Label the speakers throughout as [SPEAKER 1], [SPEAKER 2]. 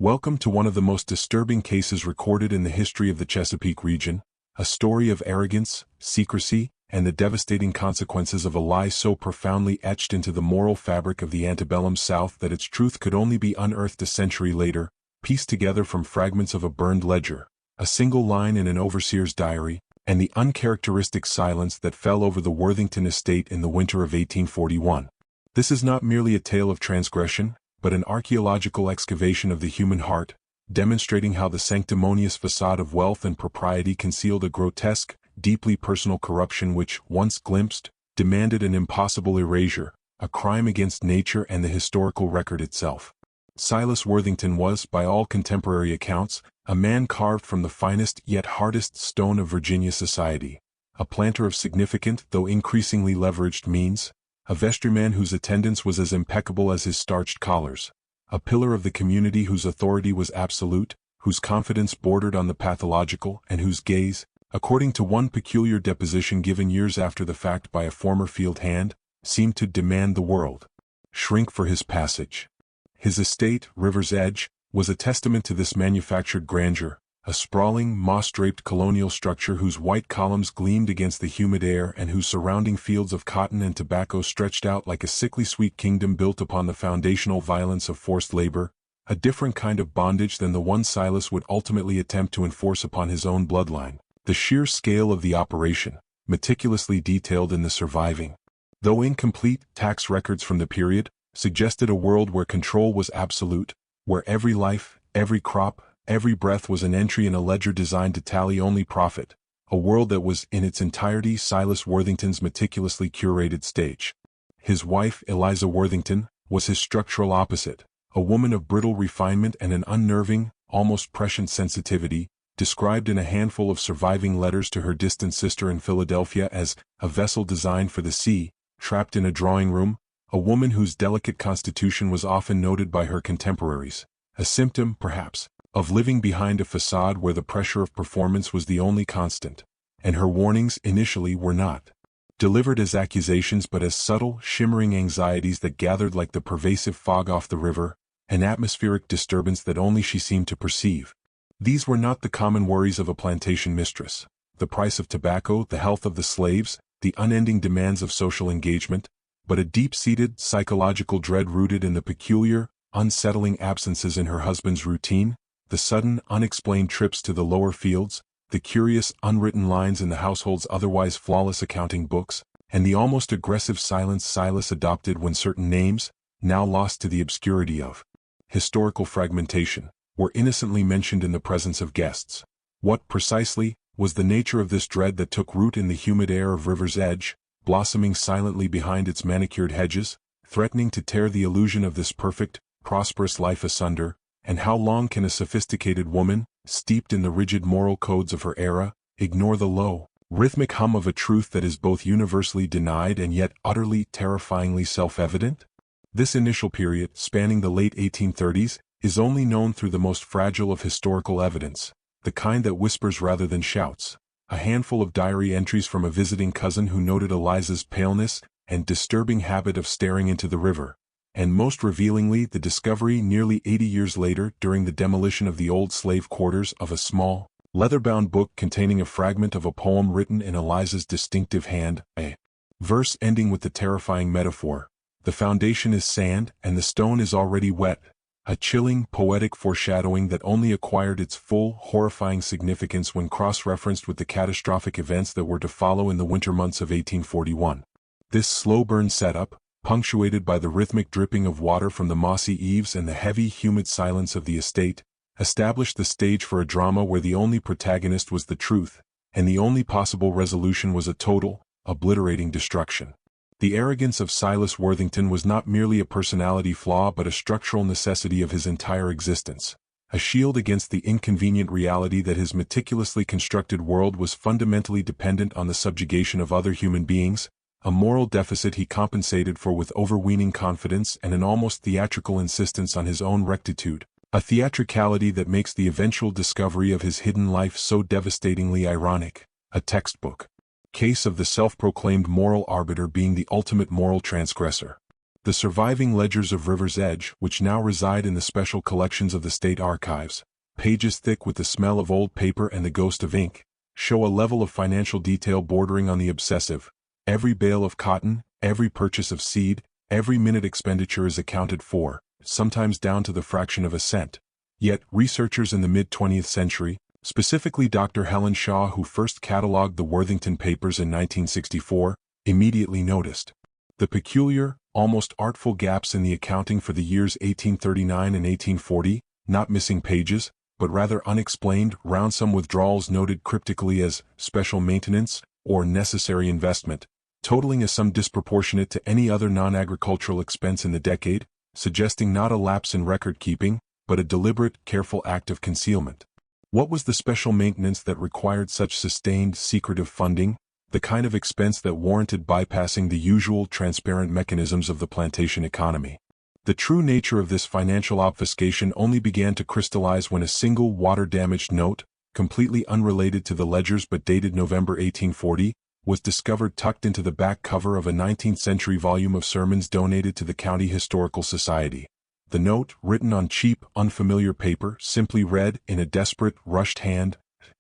[SPEAKER 1] Welcome to one of the most disturbing cases recorded in the history of the Chesapeake region, a story of arrogance, secrecy, and the devastating consequences of a lie so profoundly etched into the moral fabric of the antebellum South that its truth could only be unearthed a century later, pieced together from fragments of a burned ledger, a single line in an overseer's diary, and the uncharacteristic silence that fell over the Worthington estate in the winter of 1841. This is not merely a tale of transgression, but an archaeological excavation of the human heart, demonstrating how the sanctimonious facade of wealth and propriety concealed a grotesque, deeply personal corruption which, once glimpsed, demanded an impossible erasure, a crime against nature and the historical record itself. Silas Worthington was, by all contemporary accounts, a man carved from the finest yet hardest stone of Virginia society, a planter of significant though increasingly leveraged means, a vestryman whose attendance was as impeccable as his starched collars, a pillar of the community whose authority was absolute, whose confidence bordered on the pathological, and whose gaze, according to one peculiar deposition given years after the fact by a former field hand, seemed to demand the world shrink for his passage. His estate, River's Edge, was a testament to this manufactured grandeur, a sprawling, moss-draped colonial structure whose white columns gleamed against the humid air and whose surrounding fields of cotton and tobacco stretched out like a sickly sweet kingdom built upon the foundational violence of forced labor, a different kind of bondage than the one Silas would ultimately attempt to enforce upon his own bloodline. The sheer scale of the operation, meticulously detailed in the surviving, though incomplete, tax records from the period, suggested a world where control was absolute, where every life, every crop, every breath was an entry in a ledger designed to tally only profit, a world that was, in its entirety, Silas Worthington's meticulously curated stage. His wife, Eliza Worthington, was his structural opposite, a woman of brittle refinement and an unnerving, almost prescient sensitivity, described in a handful of surviving letters to her distant sister in Philadelphia as a vessel designed for the sea, trapped in a drawing room, a woman whose delicate constitution was often noted by her contemporaries, a symptom, perhaps, of living behind a facade where the pressure of performance was the only constant, and her warnings initially were not delivered as accusations but as subtle, shimmering anxieties that gathered like the pervasive fog off the river, an atmospheric disturbance that only she seemed to perceive. These were not the common worries of a plantation mistress: the price of tobacco, the health of the slaves, the unending demands of social engagement, but a deep-seated psychological dread rooted in the peculiar, unsettling absences in her husband's routine, the sudden, unexplained trips to the lower fields, the curious, unwritten lines in the household's otherwise flawless accounting books, and the almost aggressive silence Silas adopted when certain names, now lost to the obscurity of historical fragmentation, were innocently mentioned in the presence of guests. What, precisely, was the nature of this dread that took root in the humid air of River's Edge, blossoming silently behind its manicured hedges, threatening to tear the illusion of this perfect, prosperous life asunder? And how long can a sophisticated woman, steeped in the rigid moral codes of her era, ignore the low, rhythmic hum of a truth that is both universally denied and yet utterly, terrifyingly self-evident? This initial period, spanning the late 1830s, is only known through the most fragile of historical evidence, the kind that whispers rather than shouts, a handful of diary entries from a visiting cousin who noted Eliza's paleness and disturbing habit of staring into the river, and most revealingly the discovery nearly 80 years later during the demolition of the old slave quarters of a small, leather-bound book containing a fragment of a poem written in Eliza's distinctive hand, a verse ending with the terrifying metaphor: "The foundation is sand and the stone is already wet," a chilling, poetic foreshadowing that only acquired its full, horrifying significance when cross-referenced with the catastrophic events that were to follow in the winter months of 1841. This slow-burn setup, punctuated by the rhythmic dripping of water from the mossy eaves and the heavy, humid silence of the estate, established the stage for a drama where the only protagonist was the truth, and the only possible resolution was a total, obliterating destruction. The arrogance of Silas Worthington was not merely a personality flaw but a structural necessity of his entire existence, a shield against the inconvenient reality that his meticulously constructed world was fundamentally dependent on the subjugation of other human beings, a moral deficit he compensated for with overweening confidence and an almost theatrical insistence on his own rectitude, a theatricality that makes the eventual discovery of his hidden life so devastatingly ironic, a textbook case of the self-proclaimed moral arbiter being the ultimate moral transgressor. The surviving ledgers of River's Edge, which now reside in the special collections of the State Archives, pages thick with the smell of old paper and the ghost of ink, show a level of financial detail bordering on the obsessive. Every bale of cotton, every purchase of seed, every minute expenditure is accounted for, sometimes down to the fraction of a cent. Yet, researchers in the mid-20th century, specifically Dr. Helen Shaw, who first catalogued the Worthington Papers in 1964, immediately noticed the peculiar, almost artful gaps in the accounting for the years 1839 and 1840, not missing pages, but rather unexplained, round sum withdrawals noted cryptically as special maintenance or necessary investment, totaling a sum disproportionate to any other non-agricultural expense in the decade, suggesting not a lapse in record-keeping, but a deliberate, careful act of concealment. What was the special maintenance that required such sustained, secretive funding, the kind of expense that warranted bypassing the usual transparent mechanisms of the plantation economy? The true nature of this financial obfuscation only began to crystallize when a single water-damaged note, completely unrelated to the ledgers but dated November 1840, was discovered tucked into the back cover of a 19th-century volume of sermons donated to the County Historical Society. The note, written on cheap, unfamiliar paper, simply read, in a desperate, rushed hand,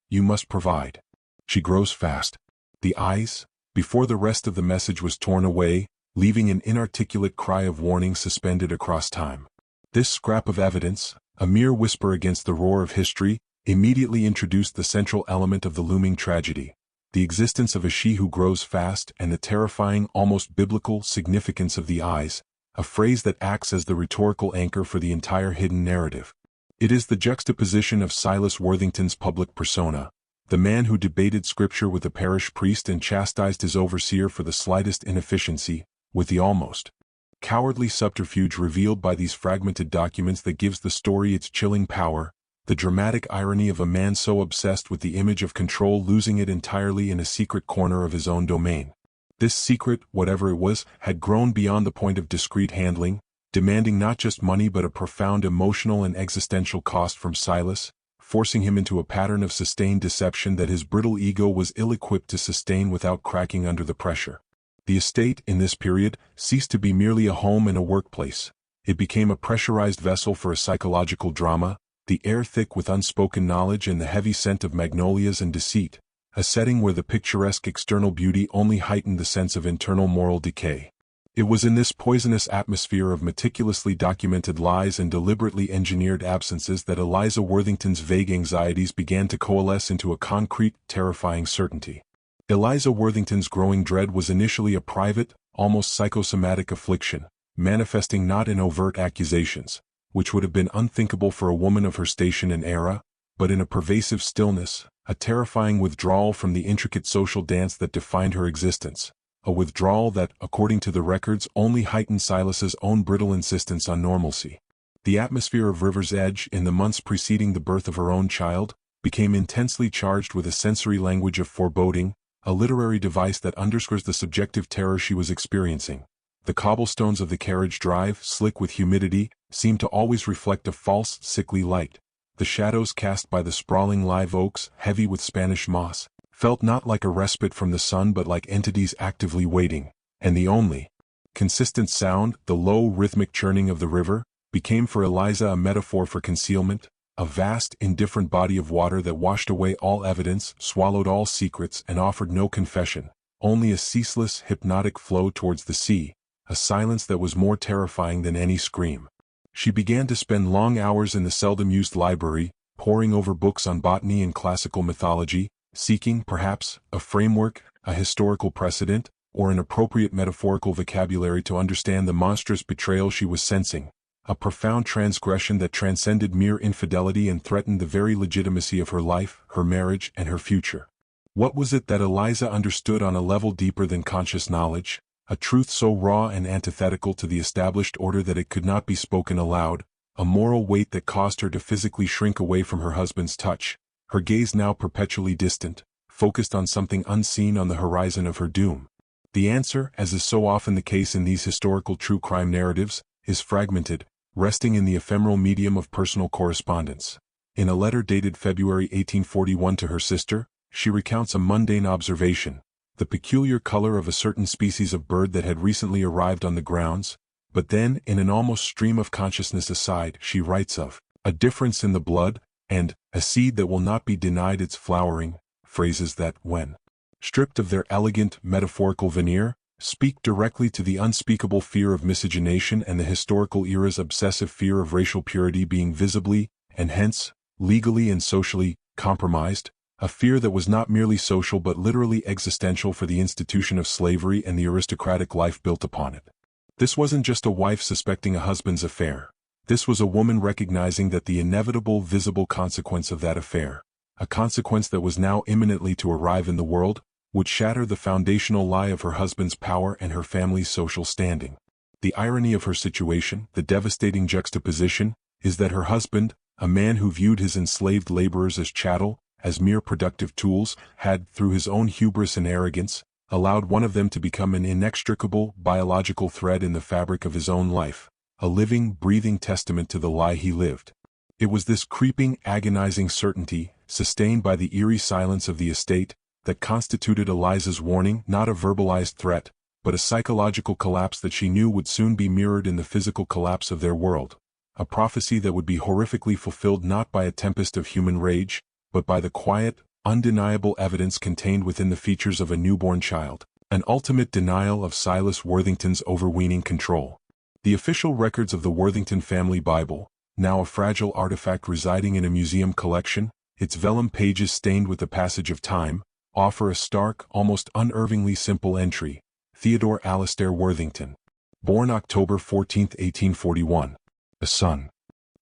[SPEAKER 1] "You must provide. She grows fast." The eyes, before the rest of the message was torn away, leaving an inarticulate cry of warning suspended across time. This scrap of evidence, a mere whisper against the roar of history, immediately introduced the central element of the looming tragedy: the existence of a she who grows fast and the terrifying, almost biblical, significance of the eyes, a phrase that acts as the rhetorical anchor for the entire hidden narrative. It is the juxtaposition of Silas Worthington's public persona, the man who debated scripture with a parish priest and chastised his overseer for the slightest inefficiency, with the almost cowardly subterfuge revealed by these fragmented documents that gives the story its chilling power, the dramatic irony of a man so obsessed with the image of control losing it entirely in a secret corner of his own domain. This secret, whatever it was, had grown beyond the point of discreet handling, demanding not just money but a profound emotional and existential cost from Silas, forcing him into a pattern of sustained deception that his brittle ego was ill-equipped to sustain without cracking under the pressure. The estate, in this period, ceased to be merely a home and a workplace. It became a pressurized vessel for a psychological drama, the air thick with unspoken knowledge and the heavy scent of magnolias and deceit, a setting where the picturesque external beauty only heightened the sense of internal moral decay. It was in this poisonous atmosphere of meticulously documented lies and deliberately engineered absences that Eliza Worthington's vague anxieties began to coalesce into a concrete, terrifying certainty. Eliza Worthington's growing dread was initially a private, almost psychosomatic affliction, manifesting not in overt accusations, which would have been unthinkable for a woman of her station and era, but in a pervasive stillness, a terrifying withdrawal from the intricate social dance that defined her existence, a withdrawal that, according to the records, only heightened Silas's own brittle insistence on normalcy. The atmosphere of River's Edge, in the months preceding the birth of her own child, became intensely charged with a sensory language of foreboding, a literary device that underscores the subjective terror she was experiencing. The cobblestones of the carriage drive, slick with humidity, seemed to always reflect a false, sickly light. The shadows cast by the sprawling live oaks, heavy with Spanish moss, felt not like a respite from the sun but like entities actively waiting, and the only consistent sound, the low rhythmic churning of the river, became for Eliza a metaphor for concealment, a vast, indifferent body of water that washed away all evidence, swallowed all secrets, and offered no confession, only a ceaseless, hypnotic flow towards the sea, a silence that was more terrifying than any scream. She began to spend long hours in the seldom-used library, poring over books on botany and classical mythology, seeking, perhaps, a framework, a historical precedent, or an appropriate metaphorical vocabulary to understand the monstrous betrayal she was sensing, a profound transgression that transcended mere infidelity and threatened the very legitimacy of her life, her marriage, and her future. What was it that Eliza understood on a level deeper than conscious knowledge? A truth so raw and antithetical to the established order that it could not be spoken aloud, a moral weight that caused her to physically shrink away from her husband's touch, her gaze now perpetually distant, focused on something unseen on the horizon of her doom. The answer, as is so often the case in these historical true crime narratives, is fragmented, resting in the ephemeral medium of personal correspondence. In a letter dated February 1841 to her sister, she recounts a mundane observation: the peculiar color of a certain species of bird that had recently arrived on the grounds, But then, in an almost stream of consciousness aside, she writes of a difference in the blood, and a seed that will not be denied its flowering, phrases that, when stripped of their elegant, metaphorical veneer, speak directly to the unspeakable fear of miscegenation and the historical era's obsessive fear of racial purity being visibly, and hence, legally and socially, compromised, a fear that was not merely social but literally existential for the institution of slavery and the aristocratic life built upon it. This wasn't just a wife suspecting a husband's affair. This was a woman recognizing that the inevitable visible consequence of that affair, a consequence that was now imminently to arrive in the world, would shatter the foundational lie of her husband's power and her family's social standing. The irony of her situation, the devastating juxtaposition, is that her husband, a man who viewed his enslaved laborers as chattel, as mere productive tools, had, through his own hubris and arrogance, allowed one of them to become an inextricable, biological thread in the fabric of his own life, a living, breathing testament to the lie he lived. It was this creeping, agonizing certainty, sustained by the eerie silence of the estate, that constituted Eliza's warning, not a verbalized threat, but a psychological collapse that she knew would soon be mirrored in the physical collapse of their world, a prophecy that would be horrifically fulfilled not by a tempest of human rage, but by the quiet, undeniable evidence contained within the features of a newborn child, an ultimate denial of Silas Worthington's overweening control. The official records of the Worthington family Bible, now a fragile artifact residing in a museum collection, its vellum pages stained with the passage of time, offer a stark, almost unervingly simple entry: Theodore Alastair Worthington. Born October 14, 1841. A son.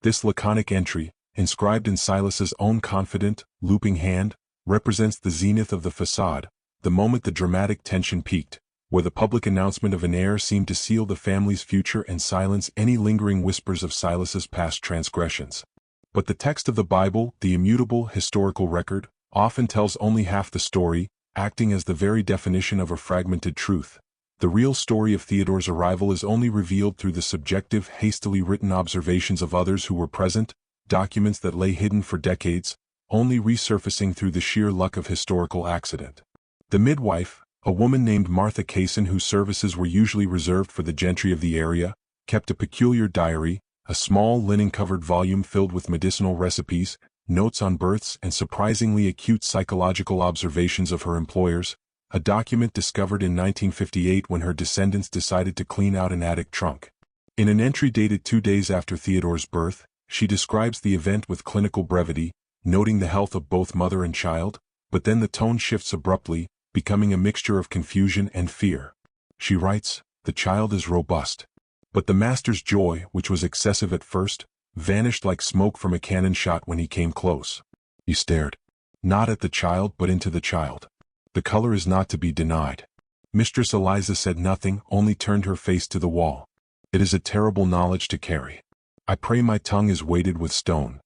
[SPEAKER 1] This laconic entry, inscribed in Silas's own confident, looping hand, represents the zenith of the facade, the moment the dramatic tension peaked, where the public announcement of an heir seemed to seal the family's future and silence any lingering whispers of Silas's past transgressions. But the text of the Bible, the immutable historical record, often tells only half the story, acting as the very definition of a fragmented truth. The real story of Theodore's arrival is only revealed through the subjective, hastily written observations of others who were present, documents that lay hidden for decades, only resurfacing through the sheer luck of historical accident. The midwife, a woman named Martha Cason whose services were usually reserved for the gentry of the area, kept a peculiar diary, a small linen-covered volume filled with medicinal recipes, notes on births and surprisingly acute psychological observations of her employers, a document discovered in 1958 when her descendants decided to clean out an attic trunk. In an entry dated 2 days after Theodore's birth, she describes the event with clinical brevity, noting the health of both mother and child, but then the tone shifts abruptly, becoming a mixture of confusion and fear. She writes, "The child is robust." But the master's joy, which was excessive at first, vanished like smoke from a cannon shot when he came close. He stared, not at the child but into the child. "The color is not to be denied." Mistress Eliza said nothing, only turned her face to the wall. "It is a terrible knowledge to carry. I pray my tongue is weighted with stone."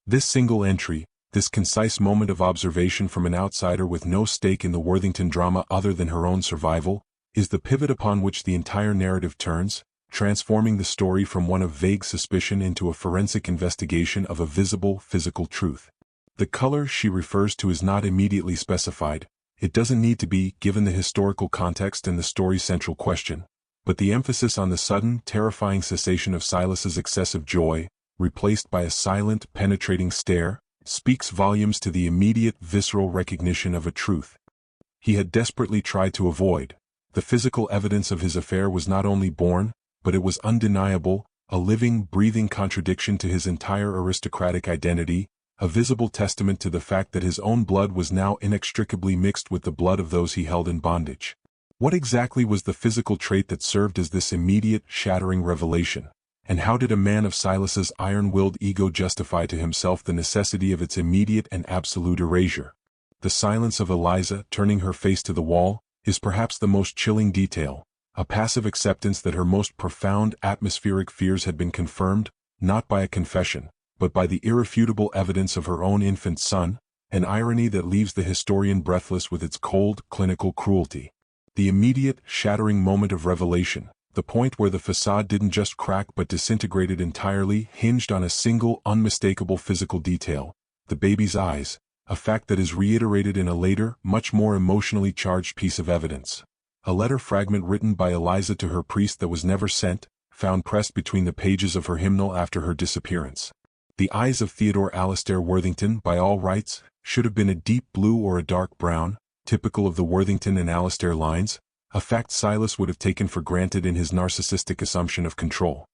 [SPEAKER 1] This single entry, this concise moment of observation from an outsider with no stake in the Worthington drama other than her own survival, is the pivot upon which the entire narrative turns, transforming the story from one of vague suspicion into a forensic investigation of a visible, physical truth. The color she refers to is not immediately specified. It doesn't need to be, given the historical context and the story's central question. But the emphasis on the sudden, terrifying cessation of Silas's excessive joy, replaced by a silent, penetrating stare, speaks volumes to the immediate, visceral recognition of a truth he had desperately tried to avoid. The physical evidence of his affair was not only born, but it was undeniable, a living, breathing contradiction to his entire aristocratic identity, a visible testament to the fact that his own blood was now inextricably mixed with the blood of those he held in bondage. What exactly was the physical trait that served as this immediate, shattering revelation? And how did a man of Silas's iron-willed ego justify to himself the necessity of its immediate and absolute erasure? The silence of Eliza, turning her face to the wall, is perhaps the most chilling detail, a passive acceptance that her most profound atmospheric fears had been confirmed, not by a confession, but by the irrefutable evidence of her own infant son, an irony that leaves the historian breathless with its cold, clinical cruelty. The immediate, shattering moment of revelation, the point where the facade didn't just crack but disintegrated entirely, hinged on a single, unmistakable physical detail: the baby's eyes, a fact that is reiterated in a later, much more emotionally charged piece of evidence. A letter fragment written by Eliza to her priest that was never sent, found pressed between the pages of her hymnal after her disappearance. The eyes of Theodore Alastair Worthington, by all rights, should have been a deep blue or a dark brown, typical of the Worthington and Alastair lines, a fact Silas would have taken for granted in his narcissistic assumption of control.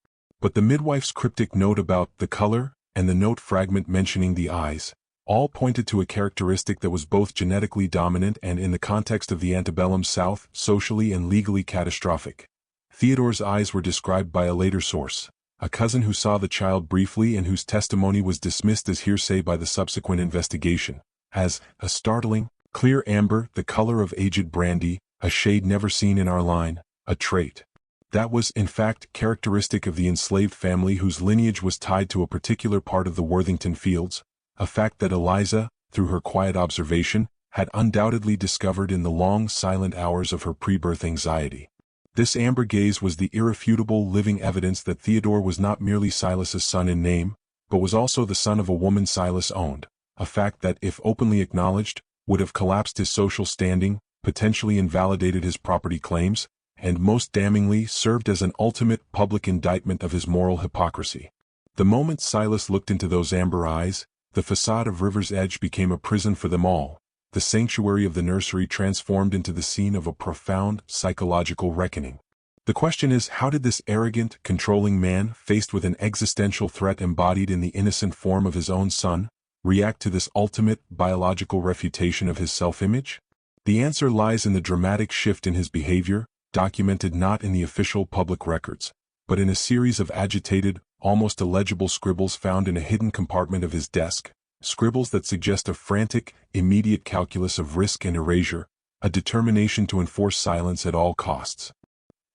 [SPEAKER 1] But the midwife's cryptic note about the color, and the note fragment mentioning the eyes, all pointed to a characteristic that was both genetically dominant and, in the context of the antebellum South, socially and legally catastrophic. Theodore's eyes were described by a later source, a cousin who saw the child briefly and whose testimony was dismissed as hearsay by the subsequent investigation, as a startling, clear amber, the color of aged brandy, a shade never seen in our line, a trait that was, in fact, characteristic of the enslaved family whose lineage was tied to a particular part of the Worthington fields, a fact that Eliza, through her quiet observation, had undoubtedly discovered in the long, silent hours of her pre-birth anxiety. This amber gaze was the irrefutable living evidence that Theodore was not merely Silas's son in name, but was also the son of a woman Silas owned, a fact that, if openly acknowledged, would have collapsed his social standing, potentially invalidated his property claims, and most damningly served as an ultimate public indictment of his moral hypocrisy. The moment Silas looked into those amber eyes, the facade of River's Edge became a prison for them all, the sanctuary of the nursery transformed into the scene of a profound psychological reckoning. The question is, how did this arrogant, controlling man, faced with an existential threat embodied in the innocent form of his own son, react to this ultimate, biological refutation of his self-image? The answer lies in the dramatic shift in his behavior, documented not in the official public records, but in a series of agitated, almost illegible scribbles found in a hidden compartment of his desk, scribbles that suggest a frantic, immediate calculus of risk and erasure, a determination to enforce silence at all costs.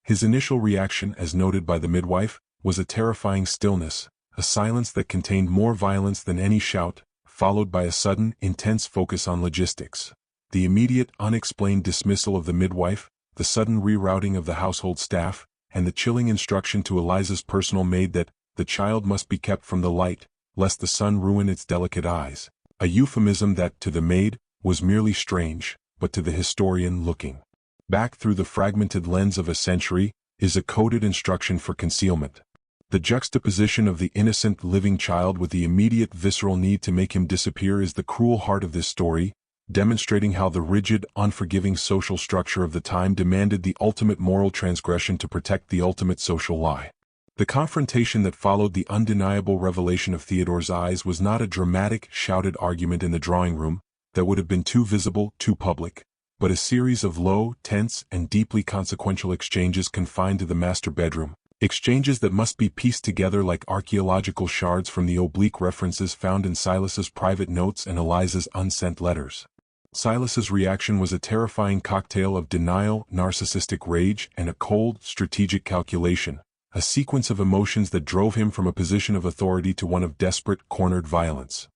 [SPEAKER 1] His initial reaction, as noted by the midwife, was a terrifying stillness, a silence that contained more violence than any shout, followed by a sudden, intense focus on logistics. The immediate, unexplained dismissal of the midwife, the sudden rerouting of the household staff, and the chilling instruction to Eliza's personal maid that the child must be kept from the light, lest the sun ruin its delicate eyes, a euphemism that, to the maid, was merely strange, but to the historian looking back through the fragmented lens of a century, is a coded instruction for concealment. The juxtaposition of the innocent living child with the immediate visceral need to make him disappear is the cruel heart of this story, demonstrating how the rigid, unforgiving social structure of the time demanded the ultimate moral transgression to protect the ultimate social lie. The confrontation that followed the undeniable revelation of Theodore's eyes was not a dramatic, shouted argument in the drawing room that would have been too visible, too public, but a series of low, tense, and deeply consequential exchanges confined to the master bedroom, exchanges that must be pieced together like archaeological shards from the oblique references found in Silas's private notes and Eliza's unsent letters. Silas's reaction was a terrifying cocktail of denial, narcissistic rage, and a cold, strategic calculation, a sequence of emotions that drove him from a position of authority to one of desperate, cornered violence.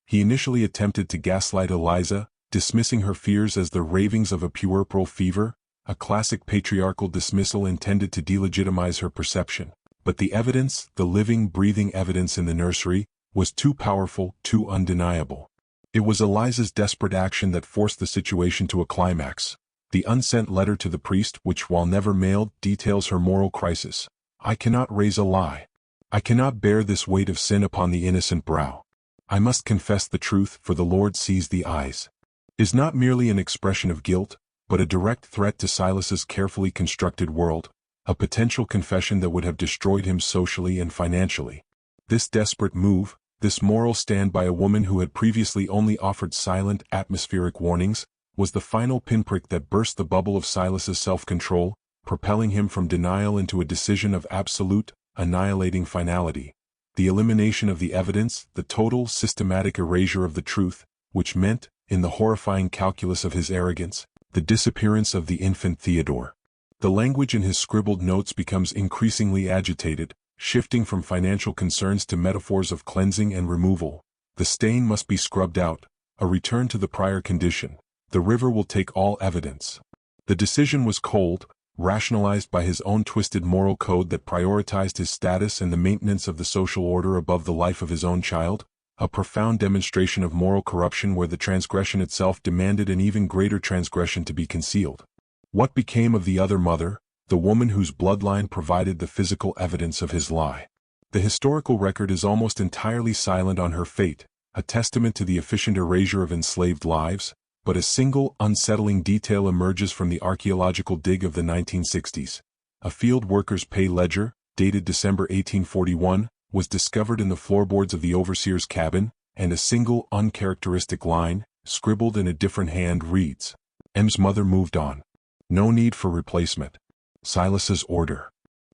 [SPEAKER 1] He initially attempted to gaslight Eliza, dismissing her fears as the ravings of a puerperal fever, a classic patriarchal dismissal intended to delegitimize her perception. But the evidence, the living, breathing evidence in the nursery, was too powerful, too undeniable. It was Eliza's desperate action that forced the situation to a climax. The unsent letter to the priest, which, while never mailed, details her moral crisis. I cannot raise a lie. I cannot bear this weight of sin upon the innocent brow. I must confess the truth, for the Lord sees the eyes. Is not merely an expression of guilt, but a direct threat to Silas's carefully constructed world, a potential confession that would have destroyed him socially and financially. This desperate move, this moral stand by a woman who had previously only offered silent, atmospheric warnings, was the final pinprick that burst the bubble of Silas's self-control, propelling him from denial into a decision of absolute, annihilating finality. The elimination of the evidence, the total, systematic erasure of the truth, which meant, in the horrifying calculus of his arrogance, the disappearance of the infant Theodore. The language in his scribbled notes becomes increasingly agitated, shifting from financial concerns to metaphors of cleansing and removal. The stain must be scrubbed out, a return to the prior condition. The river will take all evidence. The decision was cold, rationalized by his own twisted moral code that prioritized his status and the maintenance of the social order above the life of his own child, a profound demonstration of moral corruption where the transgression itself demanded an even greater transgression to be concealed. What became of the other mother, the woman whose bloodline provided the physical evidence of his lie. The historical record is almost entirely silent on her fate, a testament to the efficient erasure of enslaved lives, but a single unsettling detail emerges from the archaeological dig of the 1960s. A field worker's pay ledger, dated December 1841, was discovered in the floorboards of the overseer's cabin, and a single uncharacteristic line, scribbled in a different hand, reads, "M's mother moved on. No need for replacement. Silas's order."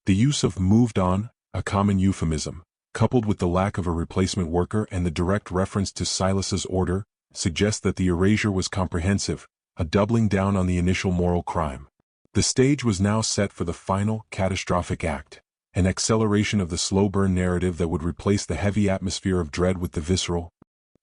[SPEAKER 1] The use of "moved on," a common euphemism, coupled with the lack of a replacement worker and the direct reference to Silas's order, suggests that the erasure was comprehensive, a doubling down on the initial moral crime. The stage was now set for the final, catastrophic act, an acceleration of the slow burn narrative that would replace the heavy atmosphere of dread with the visceral,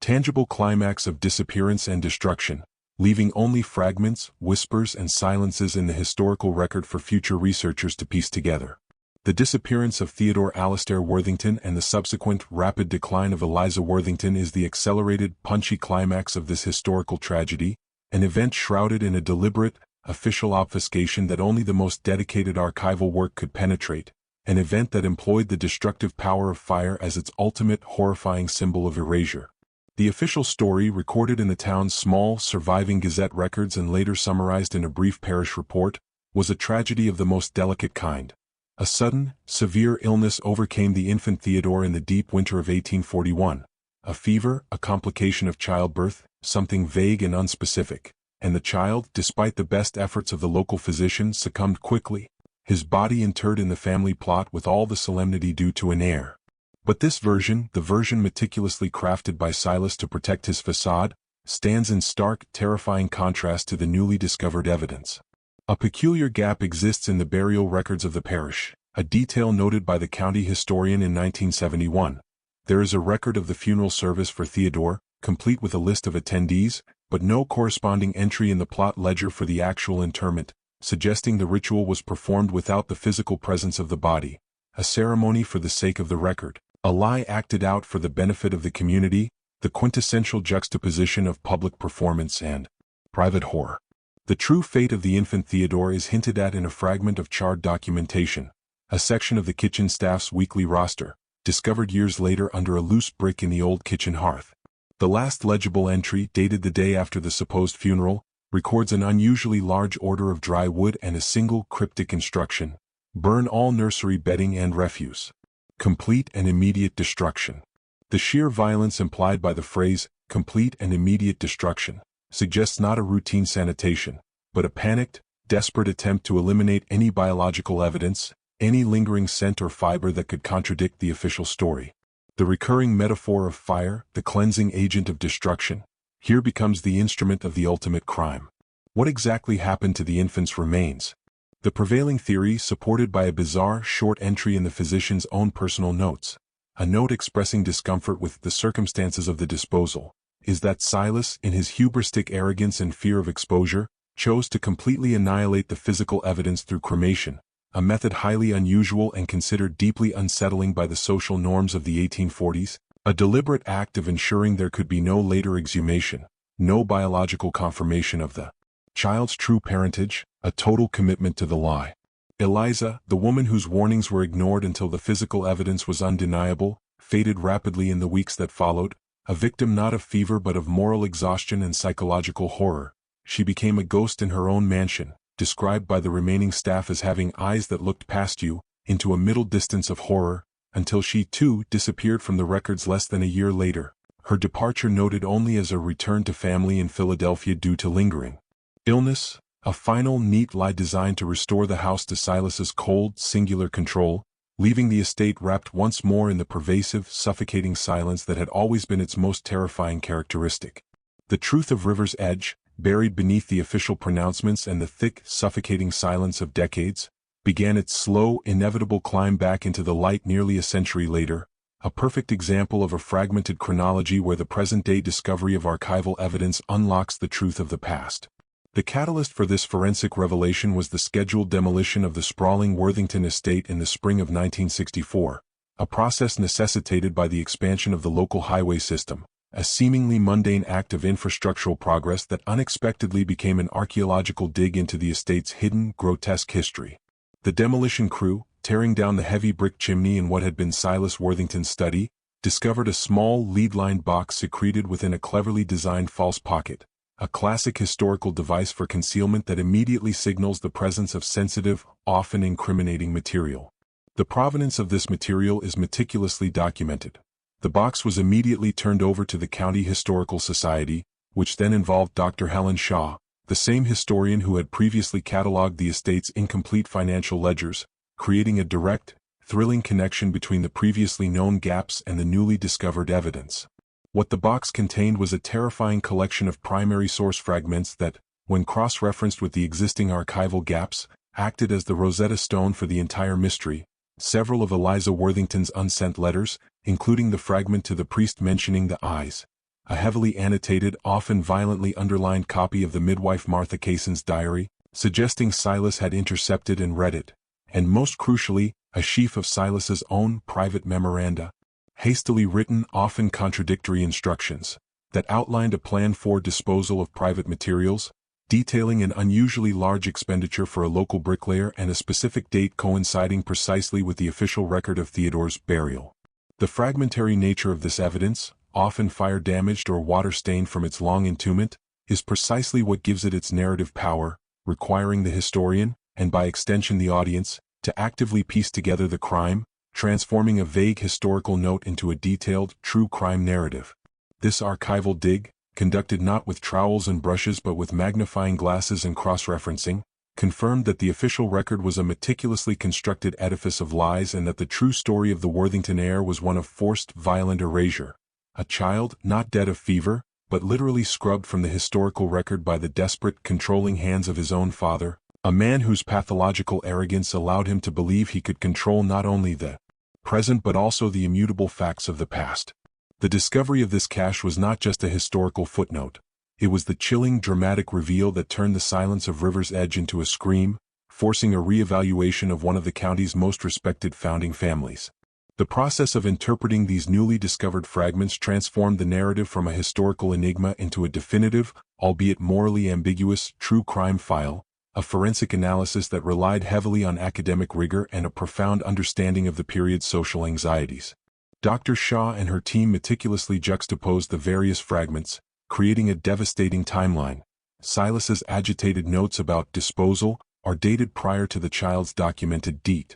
[SPEAKER 1] tangible climax of disappearance and destruction, leaving only fragments, whispers, and silences in the historical record for future researchers to piece together. The disappearance of Theodore Alastair Worthington and the subsequent rapid decline of Eliza Worthington is the accelerated, punchy climax of this historical tragedy, an event shrouded in a deliberate, official obfuscation that only the most dedicated archival work could penetrate, an event that employed the destructive power of fire as its ultimate horrifying symbol of erasure. The official story, recorded in the town's small, surviving Gazette records and later summarized in a brief parish report, was a tragedy of the most delicate kind. A sudden, severe illness overcame the infant Theodore in the deep winter of 1841. A fever, a complication of childbirth, something vague and unspecific, and the child, despite the best efforts of the local physician, succumbed quickly, his body interred in the family plot with all the solemnity due to an heir. But this version, the version meticulously crafted by Silas to protect his facade, stands in stark, terrifying contrast to the newly discovered evidence. A peculiar gap exists in the burial records of the parish, a detail noted by the county historian in 1971. There is a record of the funeral service for Theodore, complete with a list of attendees, but no corresponding entry in the plot ledger for the actual interment, suggesting the ritual was performed without the physical presence of the body, a ceremony for the sake of the record, a lie acted out for the benefit of the community, the quintessential juxtaposition of public performance and private horror. The true fate of the infant Theodore is hinted at in a fragment of charred documentation, a section of the kitchen staff's weekly roster, discovered years later under a loose brick in the old kitchen hearth. The last legible entry, dated the day after the supposed funeral, records an unusually large order of dry wood and a single cryptic instruction: burn all nursery bedding and refuse. Complete and immediate destruction. The sheer violence implied by the phrase, complete and immediate destruction, suggests not a routine sanitation, but a panicked, desperate attempt to eliminate any biological evidence, any lingering scent or fiber that could contradict the official story. The recurring metaphor of fire, the cleansing agent of destruction, here becomes the instrument of the ultimate crime. What exactly happened to the infant's remains? The prevailing theory, supported by a bizarre short entry in the physician's own personal notes, a note expressing discomfort with the circumstances of the disposal, is that Silas, in his hubristic arrogance and fear of exposure, chose to completely annihilate the physical evidence through cremation, a method highly unusual and considered deeply unsettling by the social norms of the 1840s, a deliberate act of ensuring there could be no later exhumation, no biological confirmation of the child's true parentage, a total commitment to the lie. Eliza, the woman whose warnings were ignored until the physical evidence was undeniable, faded rapidly in the weeks that followed. A victim not of fever but of moral exhaustion and psychological horror, she became a ghost in her own mansion, described by the remaining staff as having eyes that looked past you, into a middle distance of horror, until she too disappeared from the records less than a year later, her departure noted only as a return to family in Philadelphia due to lingering illness, a final neat lie designed to restore the house to Silas's cold, singular control, leaving the estate wrapped once more in the pervasive, suffocating silence that had always been its most terrifying characteristic. The truth of River's Edge, buried beneath the official pronouncements and the thick, suffocating silence of decades, began its slow, inevitable climb back into the light nearly a century later, a perfect example of a fragmented chronology where the present-day discovery of archival evidence unlocks the truth of the past. The catalyst for this forensic revelation was the scheduled demolition of the sprawling Worthington estate in the spring of 1964, a process necessitated by the expansion of the local highway system, a seemingly mundane act of infrastructural progress that unexpectedly became an archaeological dig into the estate's hidden, grotesque history. The demolition crew, tearing down the heavy brick chimney in what had been Silas Worthington's study, discovered a small lead-lined box secreted within a cleverly designed false pocket, a classic historical device for concealment that immediately signals the presence of sensitive, often incriminating material. The provenance of this material is meticulously documented. The box was immediately turned over to the County Historical Society, which then involved Dr. Helen Shaw, the same historian who had previously catalogued the estate's incomplete financial ledgers, creating a direct, thrilling connection between the previously known gaps and the newly discovered evidence. What the box contained was a terrifying collection of primary source fragments that, when cross-referenced with the existing archival gaps, acted as the Rosetta Stone for the entire mystery. Several of Eliza Worthington's unsent letters, including the fragment to the priest mentioning the eyes, a heavily annotated, often violently underlined copy of the midwife Martha Casson's diary, suggesting Silas had intercepted and read it, and most crucially, a sheaf of Silas's own private memoranda, hastily written, often contradictory instructions, that outlined a plan for disposal of private materials, detailing an unusually large expenditure for a local bricklayer and a specific date coinciding precisely with the official record of Theodore's burial. The fragmentary nature of this evidence, often fire-damaged or water-stained from its long entombment, is precisely what gives it its narrative power, requiring the historian, and by extension the audience, to actively piece together the crime, transforming a vague historical note into a detailed, true crime narrative. This archival dig, conducted not with trowels and brushes but with magnifying glasses and cross-referencing, confirmed that the official record was a meticulously constructed edifice of lies and that the true story of the Worthington heir was one of forced, violent erasure. A child, not dead of fever, but literally scrubbed from the historical record by the desperate, controlling hands of his own father, a man whose pathological arrogance allowed him to believe he could control not only the present but also the immutable facts of the past. The discovery of this cache was not just a historical footnote. It was the chilling, dramatic reveal that turned the silence of River's Edge into a scream, forcing a re-evaluation of one of the county's most respected founding families. The process of interpreting these newly discovered fragments transformed the narrative from a historical enigma into a definitive, albeit morally ambiguous, true crime file, a forensic analysis that relied heavily on academic rigor and a profound understanding of the period's social anxieties. Dr. Shaw and her team meticulously juxtaposed the various fragments, creating a devastating timeline. Silas's agitated notes about disposal are dated prior to the child's documented deed.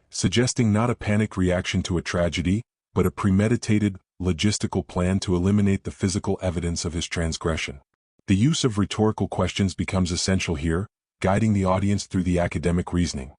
[SPEAKER 1] Suggesting not a panicked reaction to a tragedy, but a premeditated, logistical plan to eliminate the physical evidence of his transgression. The use of rhetorical questions becomes essential here, guiding the audience through the academic reasoning.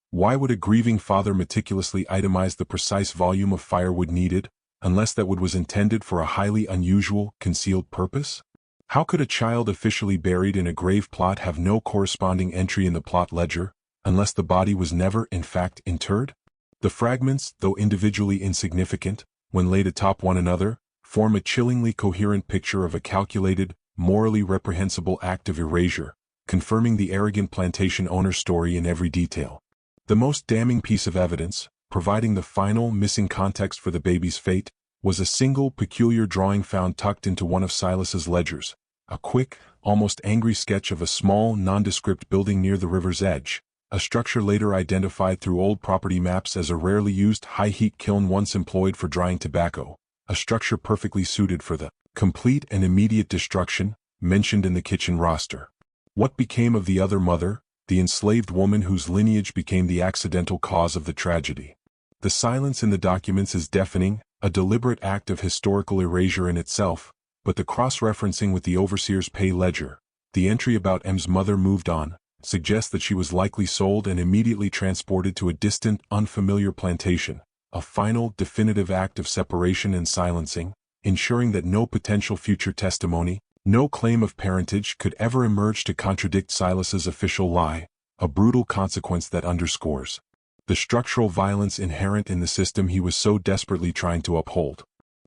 [SPEAKER 1] Why would a grieving father meticulously itemize the precise volume of firewood needed, unless that wood was intended for a highly unusual, concealed purpose? How could a child officially buried in a grave plot have no corresponding entry in the plot ledger, unless the body was never, in fact, interred? The fragments, though individually insignificant, when laid atop one another, form a chillingly coherent picture of a calculated, morally reprehensible act of erasure, confirming the arrogant plantation owner's story in every detail. The most damning piece of evidence, providing the final, missing context for the baby's fate, was a single, peculiar drawing found tucked into one of Silas's ledgers, a quick, almost angry sketch of a small, nondescript building near the river's edge, a structure later identified through old property maps as a rarely used high-heat kiln once employed for drying tobacco, a structure perfectly suited for the complete and immediate destruction mentioned in the kitchen roster. What became of the other mother, the enslaved woman whose lineage became the accidental cause of the tragedy? The silence in the documents is deafening, a deliberate act of historical erasure in itself, but the cross-referencing with the overseer's pay ledger, the entry about M's mother moved on, suggests that she was likely sold and immediately transported to a distant, unfamiliar plantation, a final, definitive act of separation and silencing, ensuring that no potential future testimony, no claim of parentage could ever emerge to contradict Silas's official lie, a brutal consequence that underscores the structural violence inherent in the system he was so desperately trying to uphold.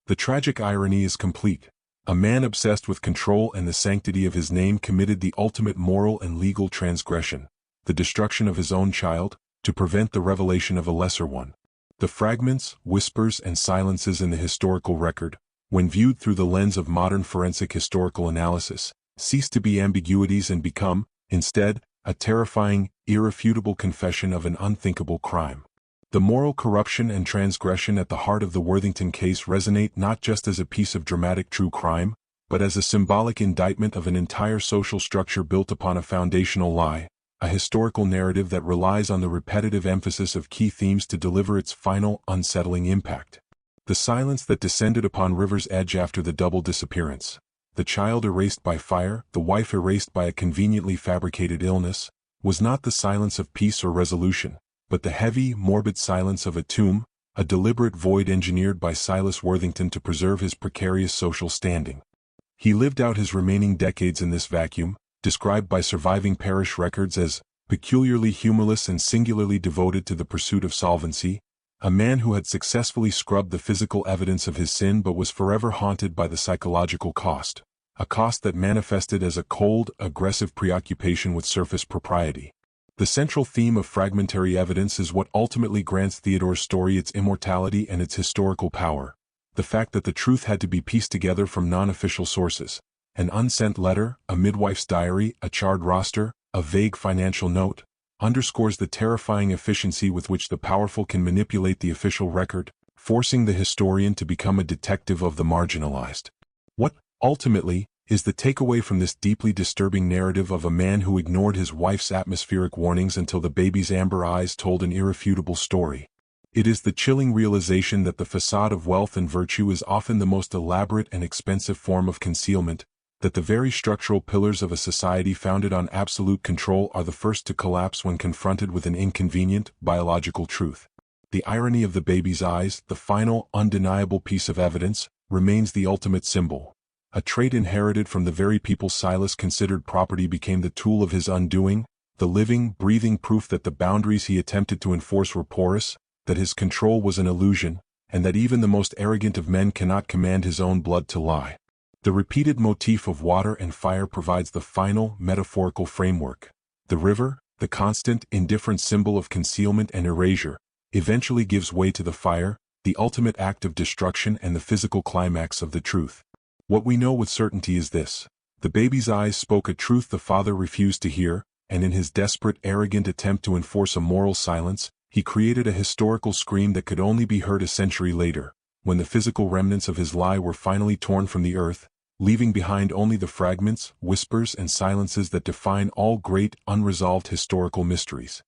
[SPEAKER 1] The tragic irony is complete. A man obsessed with control and the sanctity of his name committed the ultimate moral and legal transgression, the destruction of his own child, to prevent the revelation of a lesser one. The fragments, whispers, and silences in the historical record, when viewed through the lens of modern forensic historical analysis, cease to be ambiguities and become, Instead, a terrifying, irrefutable confession of an unthinkable crime. The moral corruption and transgression at the heart of the Worthington case resonate not just as a piece of dramatic true crime, but as a symbolic indictment of an entire social structure built upon a foundational lie, a historical narrative that relies on the repetitive emphasis of key themes to deliver its final, unsettling impact. The silence that descended upon River's Edge after the double disappearance, the child erased by fire, the wife erased by a conveniently fabricated illness, was not the silence of peace or resolution, but the heavy, morbid silence of a tomb, a deliberate void engineered by Silas Worthington to preserve his precarious social standing. He lived out his remaining decades in this vacuum, described by surviving parish records as peculiarly humorless and singularly devoted to the pursuit of solvency, a man who had successfully scrubbed the physical evidence of his sin but was forever haunted by the psychological cost, a cost that manifested as a cold, aggressive preoccupation with surface propriety. The central theme of fragmentary evidence is what ultimately grants Theodore's story its immortality and its historical power. The fact that the truth had to be pieced together from non-official sources, an unsent letter, a midwife's diary, a charred roster, a vague financial note, underscores the terrifying efficiency with which the powerful can manipulate the official record, forcing the historian to become a detective of the marginalized. What, ultimately, is the takeaway from this deeply disturbing narrative of a man who ignored his wife's atmospheric warnings until the baby's amber eyes told an irrefutable story? It is the chilling realization that the facade of wealth and virtue is often the most elaborate and expensive form of concealment, that the very structural pillars of a society founded on absolute control are the first to collapse when confronted with an inconvenient, biological truth. The irony of the baby's eyes, the final, undeniable piece of evidence, remains the ultimate symbol. A trait inherited from the very people Silas considered property became the tool of his undoing, the living, breathing proof that the boundaries he attempted to enforce were porous, that his control was an illusion, and that even the most arrogant of men cannot command his own blood to lie. The repeated motif of water and fire provides the final, metaphorical framework. The river, the constant, indifferent symbol of concealment and erasure, eventually gives way to the fire, the ultimate act of destruction and the physical climax of the truth. What we know with certainty is this: the baby's eyes spoke a truth the father refused to hear, and in his desperate, arrogant attempt to enforce a moral silence, he created a historical scream that could only be heard a century later, when the physical remnants of his lie were finally torn from the earth, leaving behind only the fragments, whispers, and silences that define all great, unresolved historical mysteries.